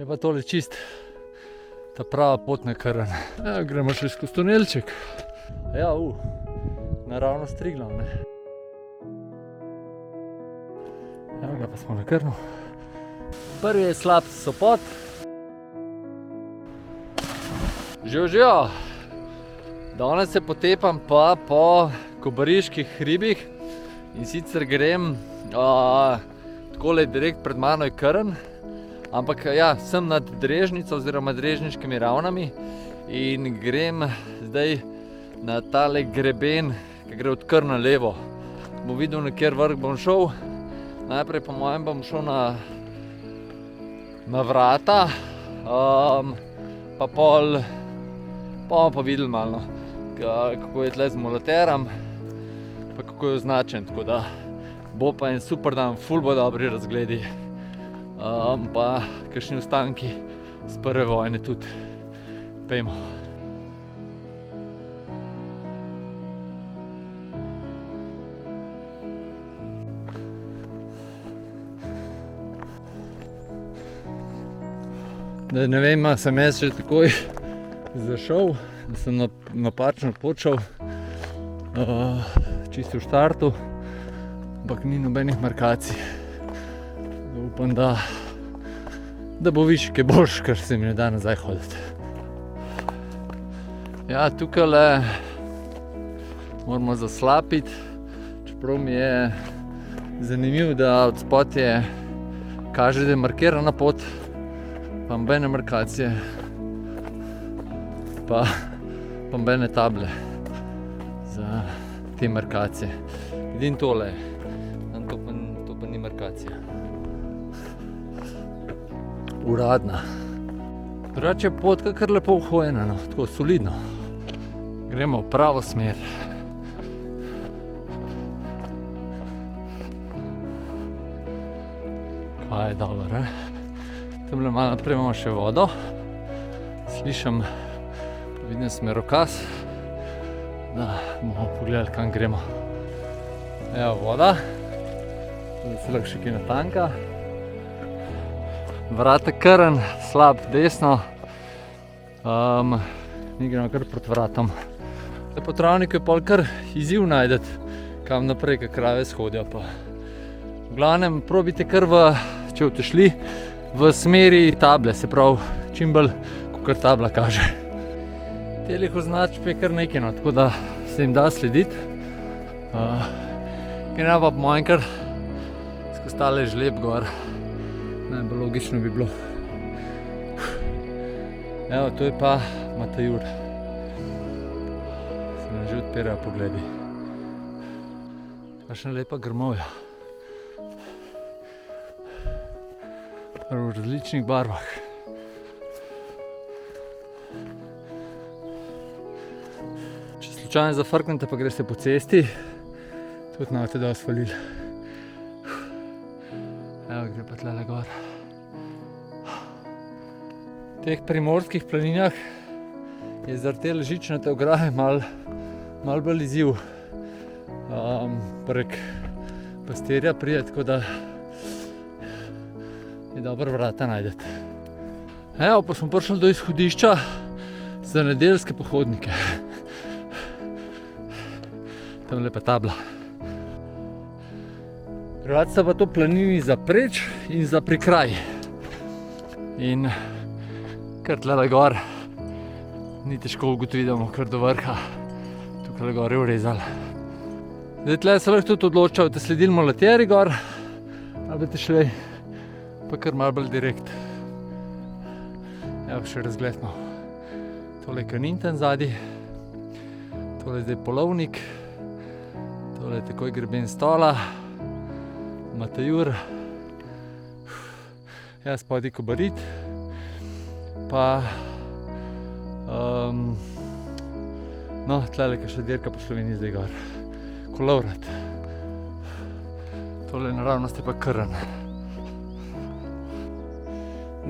Je pa tole čist ta prava pot na Krn. Ja, gremo še skozi tunelček. Ja, naravnost Triglav, ne. Evo ga, pa smo na Krnu. Prvi je slab Sopot. Živijo. Danes se potepam pa po Kobariških hribih in sicer grem takole direkt pred mano je Krn. Ampak ja, sem nad Drežnico oziroma Drežniškimi ravnami in grem zdaj na tale greben, ki gre od Krna levo. Bom videl, na kjer vrh bom šel. Najprej po mojem bom šel na Vrata, pa pol bomo pa videli malo, kako je tle z molaterom, pa kako je označen, tako da bo pa en super dan, ful bo dobri razgledi. Pa kakšni ostanki z prve vojne tudi. Pejmo. Da ne vem, sem jaz že takoj zašel, da sem napačno počel, čisto v štartu, ampak ni nobenih markacij. Upam, da bo višji kaj boljš, ker se mi ne da nazaj hoditi. Ja, tukajle moramo zaslapiti, čeprav mi je zanimivo, da od spodaj kaže, da je markirana pot, pa nobene markacije, pa nobene table za te markacije. Edino tole, to pa ni markacija. Uradna. Drugače je pot kar lepo uhojena, no, tako solidno. Gremo v pravo smer. Kaj je dobro, Tamle malo naprej imamo še vodo. Slišim, vidim smerokaz, da bomo pogledali, kam gremo. Evo voda, da se lahko še kaj natanka. Vrata Krn, slab desno, mi gremo kar proti vratom. Po travniku je pol kar izziv najdeti, kam naprej, kak krave shodijo pa. V glavnem, probite kar če boste šli, v smeri table, se pravi, čim bolj, kakor tabla kaže. Telih označb je kar nekaj, no, tako da se jim da slediti. Gremo pa po mojem kar skozi tale žleb gor. Najbolj logično bi bilo. Evo, to je pa Matajur. Se nam že odpirajo pogledi. Kakšna lepa grmovja. V različnih barvah. Če slučajno zafrknete, pa greste po cesti, tudi ne boste dosti falili. Evo, gre pa tlele gor. V teh primorskih planinah je zaradi te žičnate ograje malo bolj izziv. Prek pastirja pride, tako da je dobro vrata najdeti. Evo, pa smo prišli do izhodišča za nedeljske pohodnike. Tamle pa tabla. Drugače sta pa to planini za preč in za prikraj. In kar tlele gor ni težko ugotoviti, kar do vrha. Tukaj gor je urezali. Zdaj tle se lahko tudi odločal, da sledili molateri gor, ali boste šli pa kar malo bolj direkt. Evo še razgledno. Tole je Kaninten zadaj, tole je zdaj Polovnik, tole je takoj greben Stola, Matajur, jaz spodaj Kobarid, pa no, tlele kakšna dirka po Sloveniji zdaj gor. Kolovrat. Tole naravnost je pa Krn.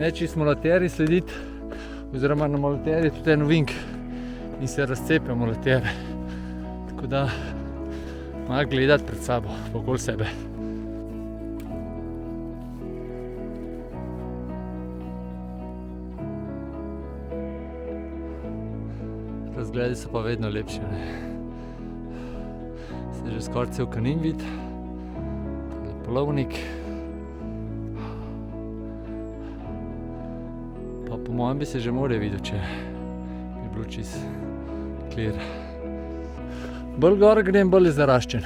Neči smo molateri slediti, oziroma na molateri tudi en ovink in se razcepijo molatere. Tako da malo gledati pred sabo, okoli sebe. razgledi so pa vedno lepši, ne. Se že skoraj cel Kanin vid, tale Polovnik. Pa po mojem bi se že morje videl, če bi bilo čist clear. Bolj gor grem, bolj je zaraščen.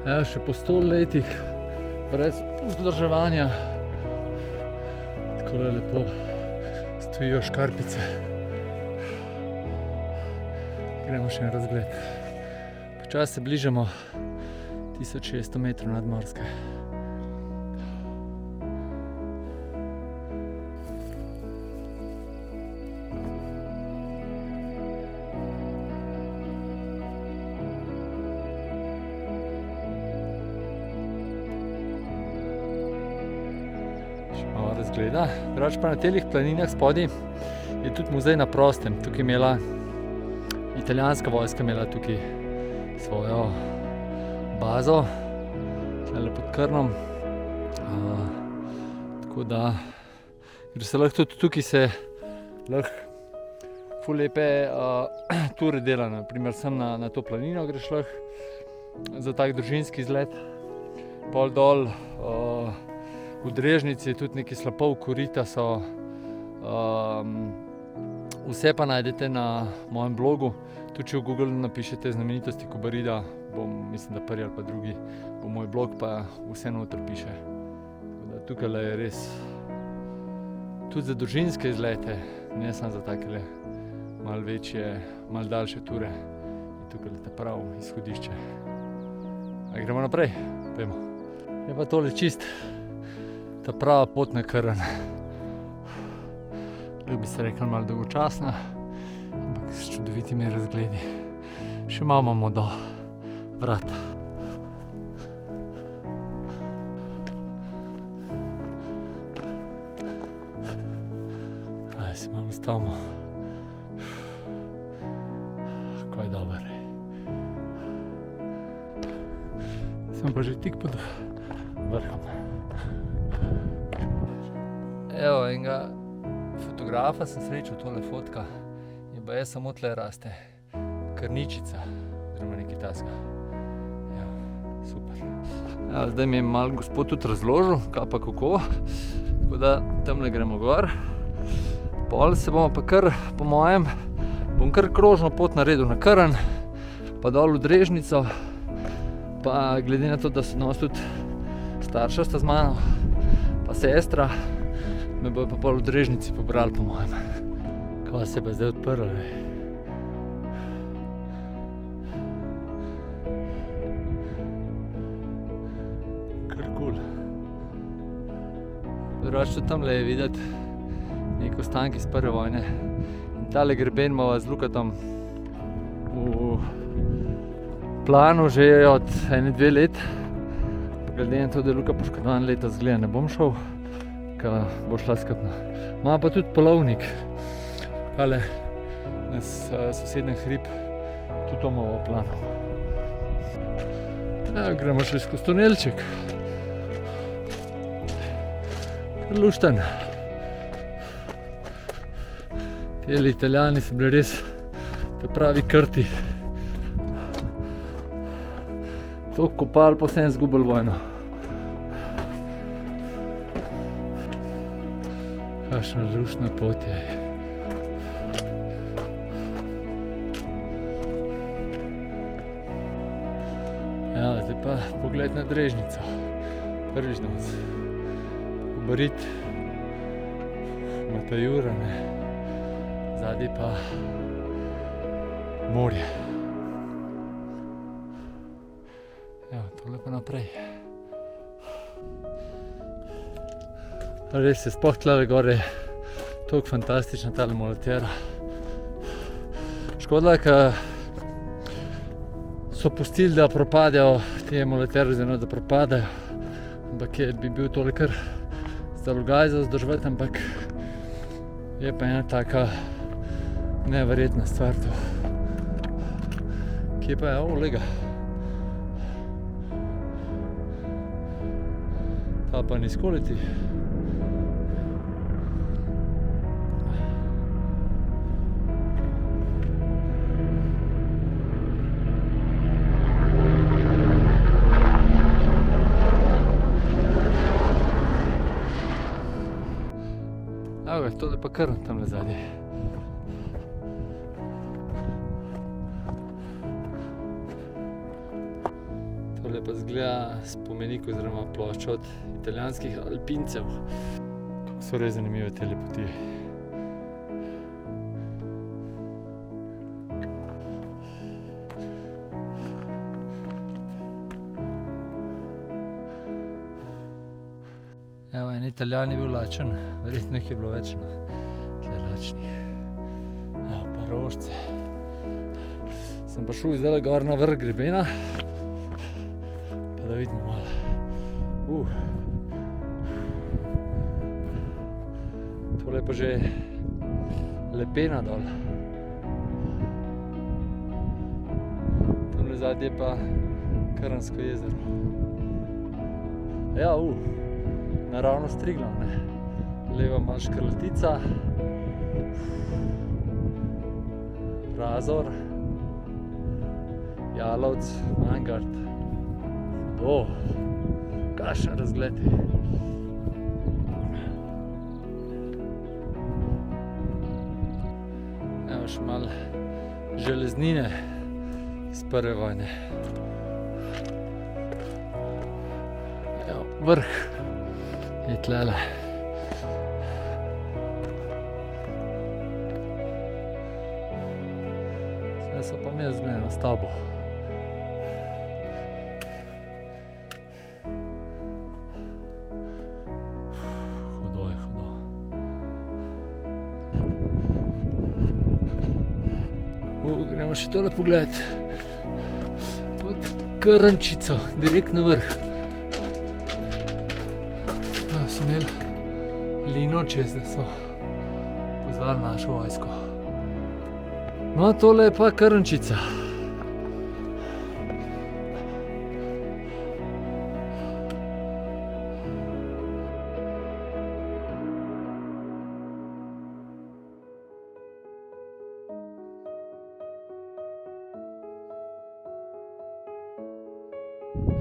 Evo, še po 100 letih, brez vzdrževanja, takole lepo stojijo škarpice. Gremo še en razgled. Počasi se bližamo 1600 metrov nadmorske. Malo razgleda. Drugače pa na telih planinah spodaj je tudi muzej na prostem. Tukaj je imela italijanska vojska tukaj svojo bazo, tukaj pod Krnom. Tako da gre se lahko tudi tukaj se lahko ful lepe ture dela. Na primer sem na to planino greš lahko za tak družinski izlet. Pol dol v Drežnici je tudi neki slapov, korita so. Vse pa najdete na mojem blogu. Tudi če v Google napišete znamenitosti Kobarida, mislim, da prvi ali pa drugi bo moj blog, pa vse noter piše. Tukaj je res tudi za družinske izlete, ne samo za takele malo večje, malo daljše ture. In tukaj je prav izhodišče. A gremo naprej? Pojmo. Je pa tole čist ta prava pot na Krn. Lahko bi se rekel malo dolgočasna, ampak s čudovitimi razgledi. Še malo imamo do vrat. Aj, se malo ustavimo. Kako je dober. Sem pa že tik pod vrhom. Evo, enega fotografa sem srečal, tole fotka. In pa je samo tle raste krničica, oziroma nekaj tasga. Ja, super. Ja, zdaj mi je malo gospod tudi razložil, kaj pa kako. Tako da tamle gremo gor. Pol se bomo pa kar, po mojem, bom kar krožno pot naredil na Krn, pa dol v Drežnico. Pa glede na to, da so nas tudi starša sta z mano, pa sestra, me bojo pa pol v Drežnici pobrali, po mojem. Kaj se pa zdaj odprlo, Kar kul. Drugače tudi tamle je videti neki ostanki iz prve vojne. In tale greben imava z Lukatom v planu že od 1-2 let. Glede na to, da je Luka poškodovan letos, gleda, ne bom šel, ka bo šla skupno. Ima pa tudi Polovnik. Tale na sosednjem hrib, tudi to imamo v planu. Ja, gremo še skozi tunelček. Kar lušten. Teli Italijani so bili res pravi krti. Toliko kopal, pa vsem zgubili vojno. Kakšna luštna pot je. Ja, zdaj pa pogled na Drežnico. Prvič danes. Kobarid, Matajura, zadaj pa morje. Ja, tole pa naprej. Res je, sploh tlele gore je toliko fantastična tale mulatjera. Škoda, ker so pustili, da propadejo te mulatjere, oziroma da propadajo. Ampak bi bil tole kar zalogaj za vzdrževati, ampak je pa ena taka neverjetna stvar to. Kje pa je? Lega. Ta pa ni skoliti. Evo ga, tole pa Krn tam zadnje. Tole pa zgleda spomenik oziroma plošča od italijanskih alpincev. So res zanimive te poti. Evo, en Italijan je bil lačen, verjetno jih je bilo več tle lačnih. Evo pa rožce. Sem pa šel zdaj gor na vrh grebena, pa da vidimo malo. Tole je pa že lepena dol. Tamle zadnje je pa Krnsko jezero. Ja, naravnost Triglav, ne. Leva malo Škrlatica, Razor, Jalovec, Mangart. Kakšen razgled je. Evo še malo železnine iz prve vojne. Evo, vrh je tlele. Zdaj so pa mi zgledano s tabo. Hudo je, hudo. Gremo še tole pogled. Pod Krnčico, direkt na vrh. So imeli lino čez, da so pozvali našo vojsko. No, tole je pa Krnčica.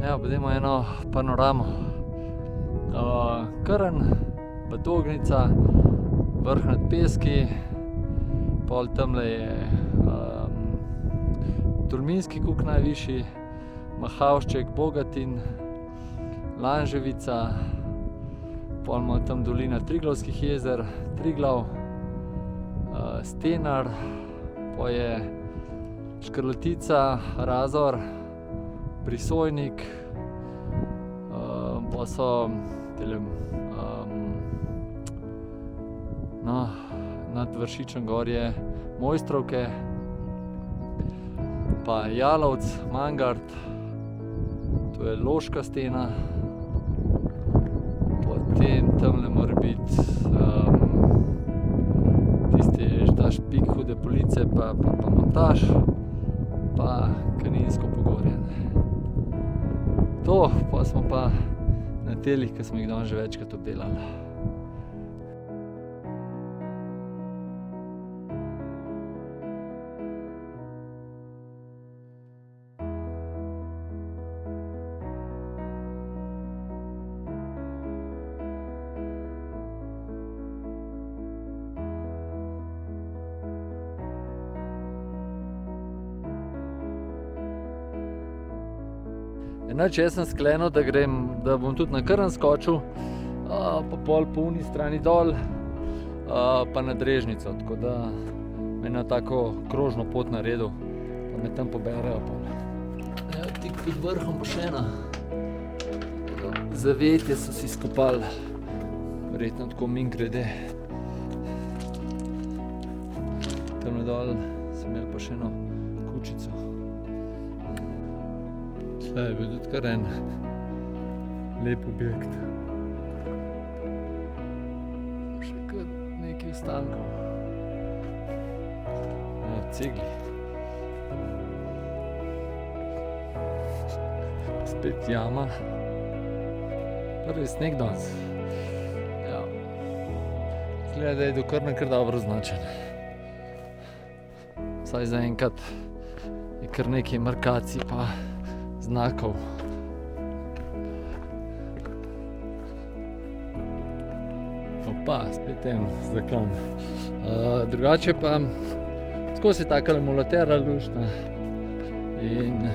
Evo, bodimo eno panoramo. Krn, Badognica, vrh nad Peski, pol tamle je Tolminski kuk najvišji, Mahavšček, Bogatin, Lanževica, pol imamo tam dolina Triglavskih jezer, Triglav, Stenar, pol je Škrlatica, Razor, Prisojnik, pa so nad Vršičem gor je Mojstrovke, pa Jalovec, Mangart, to je Loška stena, potem tamle mora biti tisti ta špik Hude Police, pa Montaž, pa Kaninsko pogorje. To, pa smo pa na telih, ki smo jih danes že večkrat obdelali. Enač, jaz sem sklenil, da bom tudi na Krn skočil, pa pol po uni strani dol, pa na Drežnico, tako da me na tako krožno pot naredil, pa me tam poberejo. Evo, tik pod vrhom pa še ena. Zavetje so si skopali, verjetno tako mimogrede. Tamle dol sem imel pa še eno kučico. Tle je bil tudi kar en lep objekt. Še kar nekaj ostankov. Cegli. Spet jama. Prvi sneg danes. Ja. Izgleda, da je do Krna kar dobro označen. Vsaj zaenkrat je kar nekaj markacij pa znakov. Opa, spet en zaklon. Drugače pa skozi je takale mulatera luštna in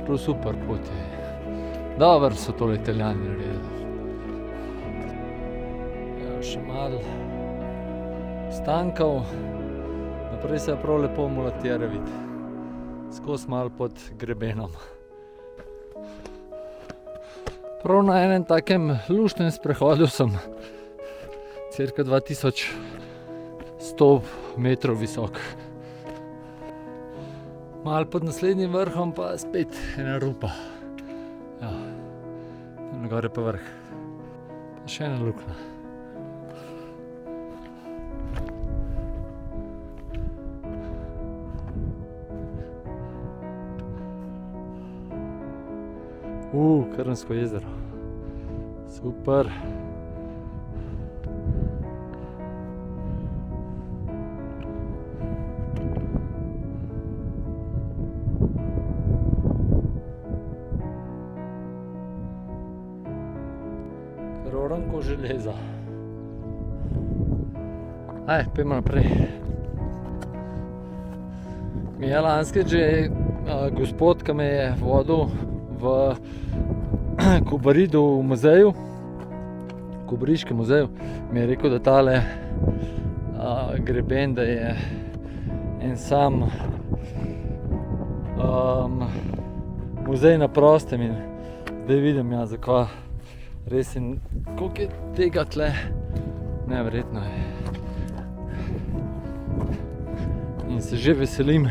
prav super pot je. Dobro so tole Italijani naredili. Evo še malo stankov, naprej se je prav lepo mulatera vidi. Skozi malo pod grebenom. Prav na enem takem luštnem sprehodu sem cirka 2100 metrov visok. Malo pod naslednjim vrhom pa spet ena rupa. Ja, tam gor je pa vrh. Pa še ena luknja. Krnsko jezero. Super. Roran ko železa. Pojdimo naprej. Mi je lanskrat že gospod, ki me je vodil v Kobaridu v muzeju, Kobariškem muzeju, mi je rekel, da tale greben, da je en sam muzej na prostem in zdaj vidim, zakaj res in koliko je tega tle, neverjetno je. In se že veselim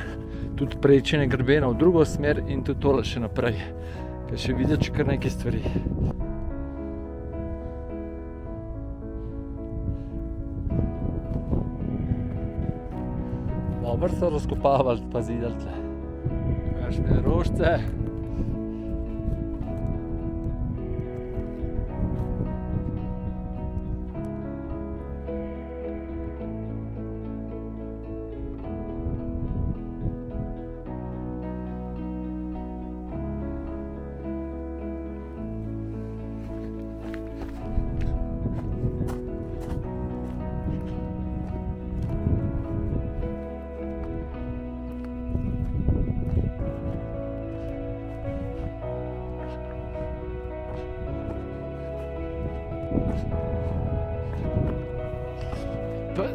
tudi prečenja grebena v drugo smer in tudi tole še naprej. Ker še vidiš kar nekaj stvari. Dobro so razkopavali pa zidali tle. Kakšne rožice.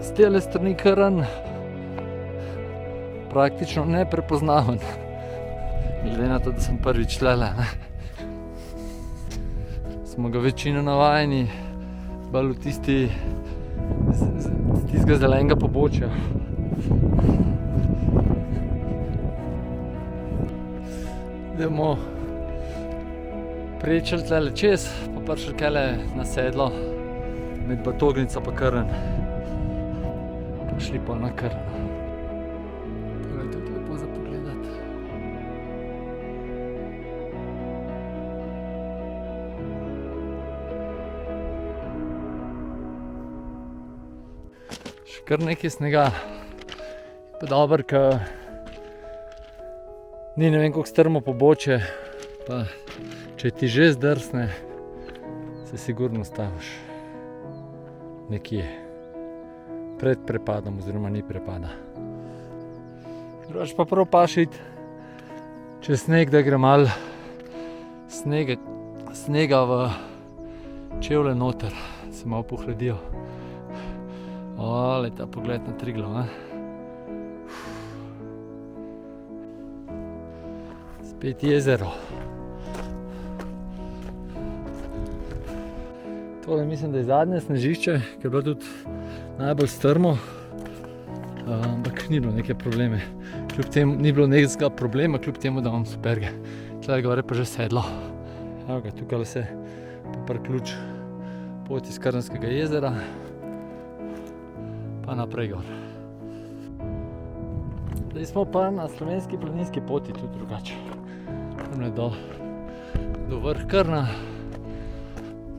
Z tele strani Krn praktično neprepoznaven, glede na to, da sem prvič tlele. Smo ga večino navajeni bolj v tistega zelenega pobočja. Da bomo prečeli tlele čez, pa prišli kele na sedlo med Batognico pa Krn. Šli pa na Krn. To je tudi lepo za pogledati. Še kar nekaj snega. Pa dobro, ker ni ne vem koliko strmo pobočje, pa če ti že zdrsne, se sigurno staviš nekje pred prepadom, oziroma ni prepada. Drugač pa prav paše iti čez sneg, da gre malo snega v čevlje noter, se malo pohladijo. Ta pogled na Triglav, Spet jezero. Tole mislim, da je zadnje snežišče, ker je bilo tudi najbolj strmo, ampak ni bilo neke probleme. Kljub temu ni bilo nekega problema, kljub temu, da imam superge. Tle gore pa že sedlo. Evo ga, tukaj se priključ pot iz Krnskega jezera, pa naprej gor. Zdaj smo pa na slovenski planinski poti tudi drugače. Tamle do vrh Krna,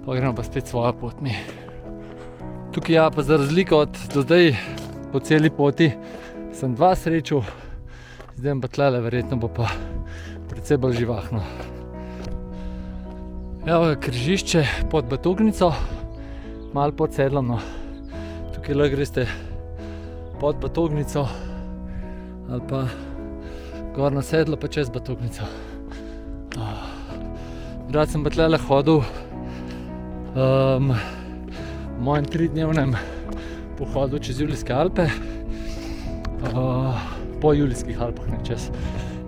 pa gremo pa spet svojo pot mi. Tukaj pa za razliko od do zdaj po celi poti sem dva srečal, zdaj pa tlele verjetno bo pa precej bolj živahno. Evo je križišče pod Batognico, malo pod sedlom, no. Tukaj lahko greste pod Batognico ali pa gor na sedlo pa čez Batognico. Rad sem pa tlele hodil v mojem 3-dnevnem pohodu čez Julijske Alpe, po Julijskih Alpah, ne čez.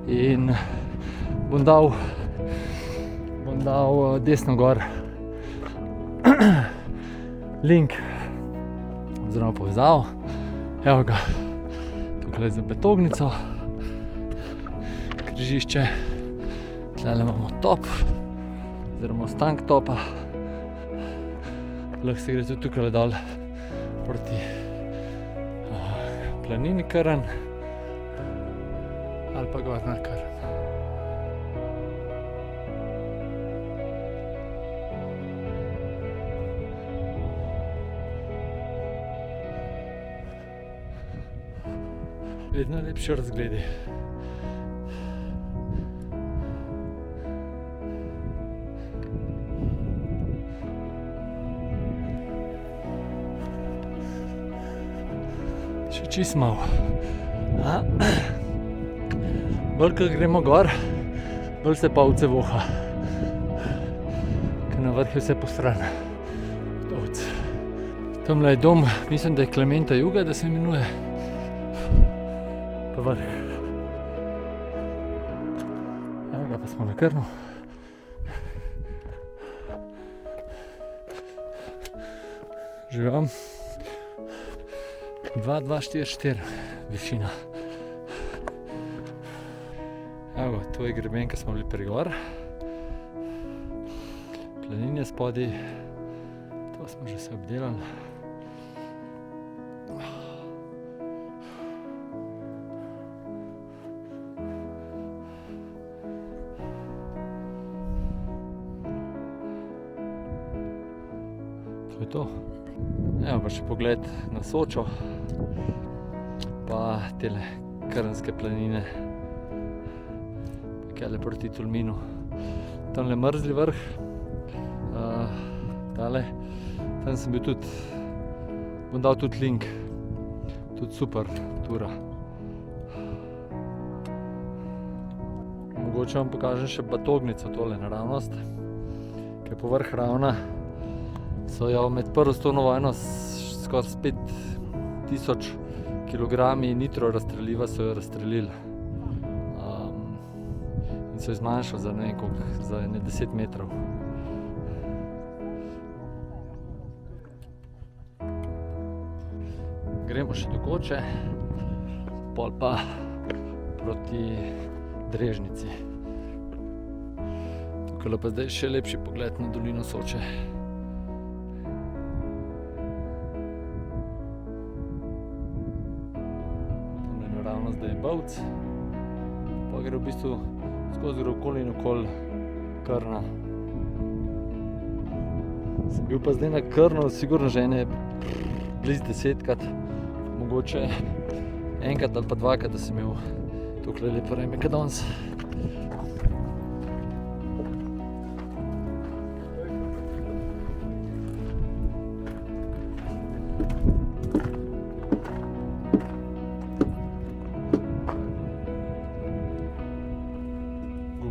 In bom dal desno gor link oziroma povezavo. Evo ga, tukaj za Batognico, križišče, tlele imamo top oziroma ostank topa. Lahko se gre tudi tukaj dol proti planini Krn ali pa gor na Krn. Vedno lepši razgledi. Še čisto malo. Bolj ko gremo gor, bolj se pa ovce voha. Ker na vrhu vse po stran. Ovce. Tamle je dom, mislim, da je Klementa Juga, da se imenuje. Pa vrh. Evo ga, pa smo na Krnu. Živam. 2,244 višina. Evo, to je greben, ko smo bili pri gor. Planine spodaj, to smo že se obdelali. To je to. Evo pa še pogled na Sočo, pa tele Krnske planine, kele proti Tolminu. Tamle Mrzli vrh, tale, tam sem bil tudi, bom dal tudi link, tudi super tura. Mogoče vam pokažem še Batognico, tole naravnost, ki je povrh ravna. So jo med prvo svetovno vojno skoraj 5000 kilogrami nitro razstreliva so jo razstrelili. In so jo zmanjšali za ne vem koliko, za 10 metrov. Gremo še do Koče, pol pa proti Drežnici. Tukaj pa zdaj še lepši pogled na dolino Soče. Zdaj je Bovc, pa gre v bistvu skozi okoli in okoli Krna. Sem bil pa zdaj na Krnu sigurno že blizu 10krat, mogoče enkrat ali pa 2krat, da sem imel tukaj lepo vreme kot danes.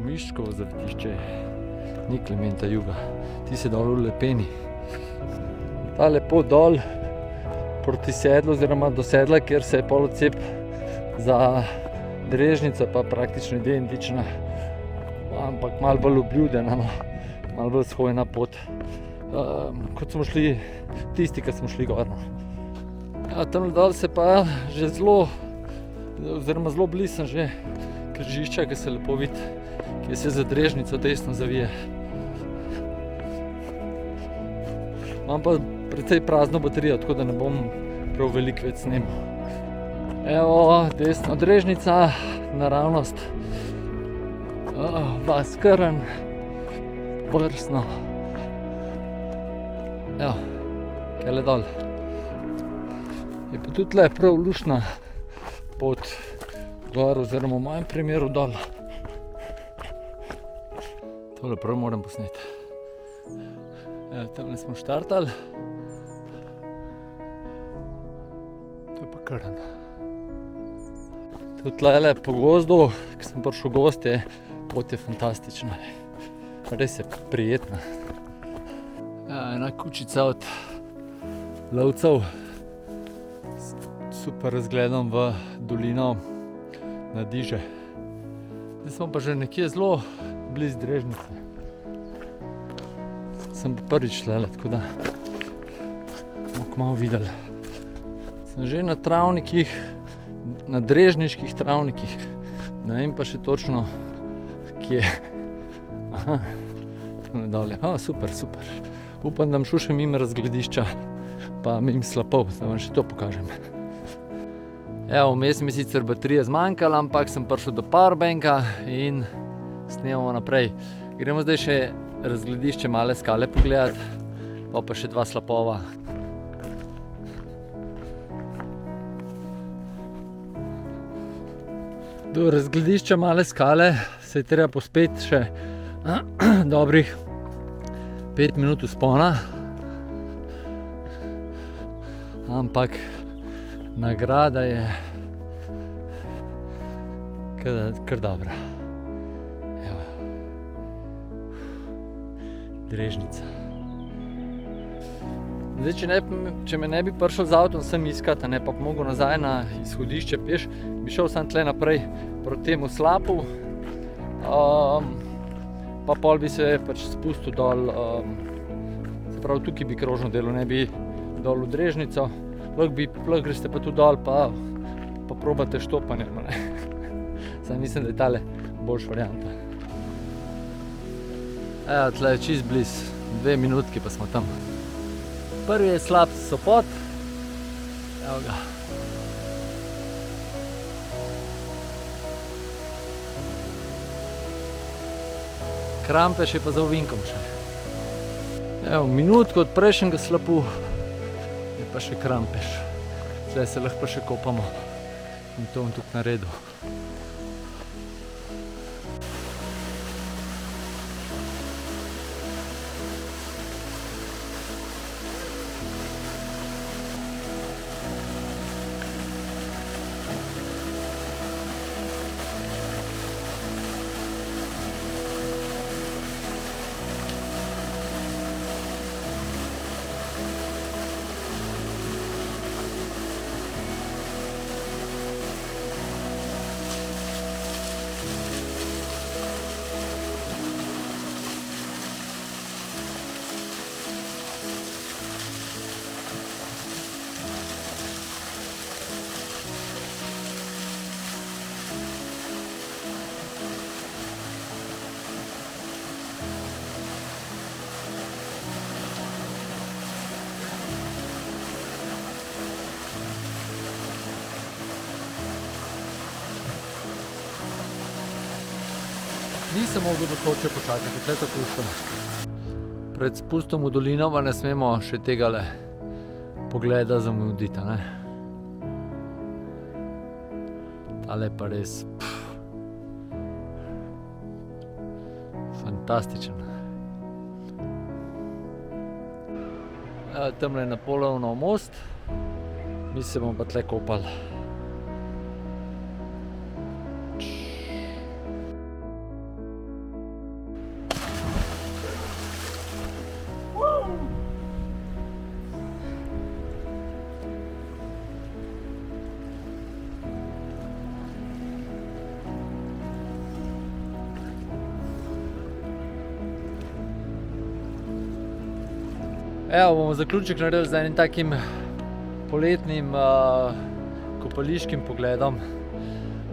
Miškovo zavetišče, ni Klementa Juga, ti se dol v Lepeni. Ta lepo dol proti sedlu oziroma do sedla, kjer se je pol odcep za Drežnico, pa praktično identična, ampak malo bolj obljudena, malo bolj shojena pot, kot smo šli, tisti, ki smo šli gor. Tam dol se pa že zelo blizu sem že križišča, ki se lepo vidi, ki se za Drežnico desno zavije. Imam pa precej prazno baterijo, tako da ne bom prav veliko več snemal. Evo, desno Drežnica, naravnost, vas Krn, Brsno. Evo, kele dol. Je pa tudi le prav luštna pot gor, oziroma v mojem primeru dol. Tole prav moram posneti. Tamle smo štartali. To je pa Krn. Tudi tlele po gozdu, ko sem prišel v gost, pot je fantastična. Res je prijetna. Ena kučica od lovcev s super razgledom v dolino na Diže. Zdaj smo pa že nekje zelo blizu Drežnice. Sem pa prvič tlele, tako da bomo kmalu videli. Sem že na travnikih, na drežniških travnikih. Ne vem pa še točno, kje. Aha, tako nadalje. Super, super. Upam, da bom šel še mimo razgledišča, pa mimo slapov, da vam še to pokažem. Vmes mi sicer baterije zmanjkalo, ampak sem prišel do powerbanka in snemamo naprej. Gremo zdaj še razgledišče Male skale pogledati, pa še 2 slapova. Do razgledišča Male skale se je treba pospeti še dobrih 5 minut vzpona, ampak nagrada je kar dobra. Evo. Drežnica. Zdaj, če me ne bi prišel z avtom sem iskat, pa mogel nazaj na izhodišče peš, bi šel sam tle naprej proti temu slapu, pa pol bi se pač spustil dol, se pravi tukaj bi krožno delo, ne bi dol v Drežnico, lahko greste pa tu dol, pa probate štopanje. Sam mislim, da je tale boljša varianta. Tle je čist bliz, 2 minutki pa smo tam. Prvi je slap Sopot. Evo ga. Krampeš je pa za ovinkom še. Evo, minutko od prejšnjega slapu je pa še Krampeš. Zdaj se lahko pa še kopamo in to bom tukaj naredil. Nisem mogel do Soče počakati, tle tako šel. Pred spustom v dolino pa ne smemo še tegale pogleda zamuditi, ne. Tale pa res fantastičen. Tamle je Napoleonov most, mi se bomo pa tle kopali. Evo, bomo zaključek naredili z enim takim poletnim kopališkim pogledom.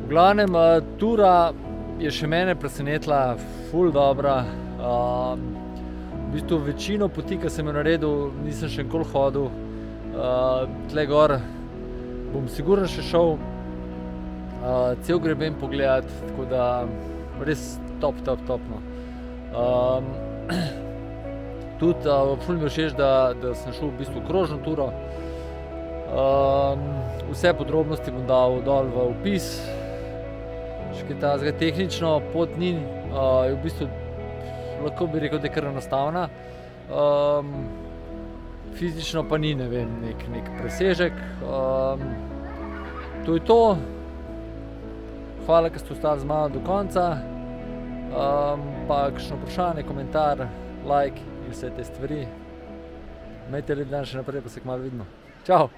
V glavnem, tura je še mene presenetila, ful dobra. V bistvu večino poti, ki sem jo naredil, nisem še nikoli hodil. Tle gor bom sigurno še šel cel greben pogledat, tako da res top, no. Tudi ful mi je všeč, da sem šel v bistvu krožno turo. Vse podrobnosti bom dal dol v opis. Še kaj tazga tehnično pot ni, je v bistvu, lahko bi rekel, da je kar enostavna. Fizično pa ni, ne vem, nek presežek. To je to. Hvala, ker ste ostali z mano do konca. Pa kakšno vprašanje, komentar, like in vse te stvari. Imejte lep dan še naprej, pa se kmalu vidimo. Čau!